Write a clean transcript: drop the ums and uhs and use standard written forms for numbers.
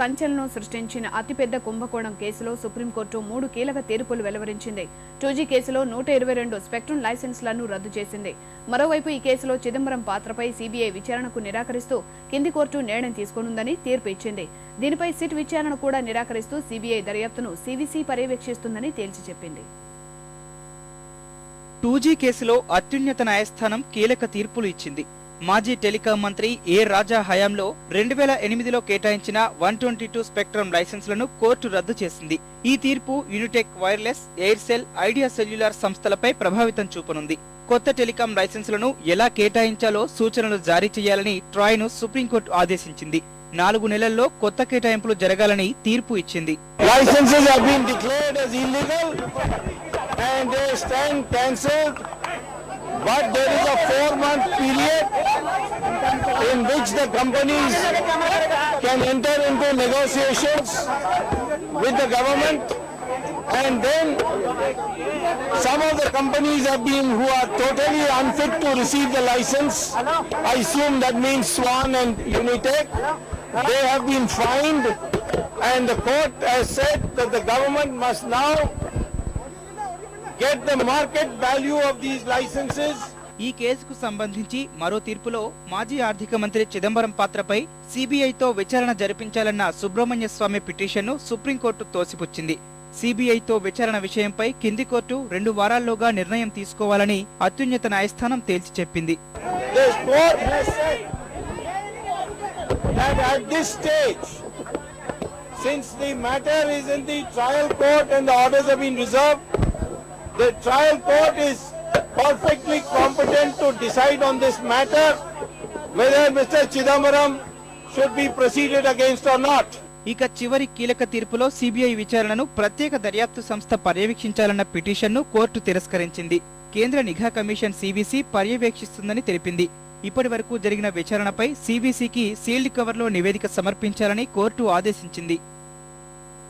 సంచలనం సృష్టించిన అతిపెద్ద కుంభకోణం కేసులో సుప్రీంకోర్టు 3 కీలక తీర్పులు వెలువరించింది. 2G కేసులో 122 స్పెక్ట్రమ్ లైసెన్స్లను రద్దు చేసింది. మరోవైపు ఈ కేసులో చిదంబరం పాత్రపై సీబీఐ విచారణకు నిరాకరిస్తూ కింది కోర్టు నిర్ణయం తీసుకోనుందని తీర్పు ఇచ్చింది. దీనిపై సిట్ విచారణ కూడా నిరాకరిస్తూ సీబీఐ దర్యాప్తును సీవీసీ పర్యవేక్షిస్తుందని తేల్చి చెప్పింది. 2G కేసులో అత్యున్నత న్యాయస్థానం కీలక తీర్పులు ఇచ్చింది. మాజీ టెలికాం మంత్రి ఏ రాజా హయాంలో 2008లో కేటాయించిన 122 స్పెక్ట్రమ్ లైసెన్స్లను కోర్టు రద్దు చేసింది. ఈ తీర్పు Unitech wireless, Aircel, idea cellular సంస్థలపై ప్రభావితం చూపనుంది. కొత్త టెలికాం లైసెన్సులను ఎలా కేటాయించాలో సూచనలు జారీ చేయాలని ట్రాయ్ను సుప్రీంకోర్టు ఆదేశించింది. 4 నెలల్లో కొత్త కేటాయింపులు జరగాలని తీర్పు ఇచ్చింది. But there is a 4-month period in which the companies can enter into negotiations with the government, and then some of the companies who are totally unfit to receive the license, I assume that means Swan and Unitech, they have been fined, and the court has said that the government must now get the market value of these licenses. ఈ కేసుకు సంబంధించి మరో తీర్పులో మాజీ ఆర్థిక మంత్రి చిదంబరం పాత్రపై సీబీఐతో విచారణ జరిపించాలన్న సుబ్రహ్మణ్య స్వామి పిటిషన్ను సుప్రీంకోర్టు తోసిపుచ్చింది. సీబీఐతో విచారణ విషయంపై కింది కోర్టు 2 వారాల్లోగా నిర్ణయం తీసుకోవాలని అత్యున్నత న్యాయస్థానం తేల్చి చెప్పింది. Since the matter is in the trial court and the orders have been reserved, the trial court is perfectly competent to decide on this matter whether Mr. Chidambaram should be proceeded against or not. ఇక చివరి కీలక తీర్పులో CBI విచారణను ప్రత్యేక దర్యాప్తు సంస్థ పర్యవేక్షించాలన్న పిటిషన్ను court తిరస్కరించింది. కేంద్ర నిఘా కమిషన్ సీవీసీ పర్యవేక్షిస్తుందని తెలిపింది. ఇప్పటి వరకు జరిగిన విచారణపై సీవీసీకి సీల్డ్ కవర్లో నివేదిక సమర్పించాలని కోర్టు ఆదేశించింది.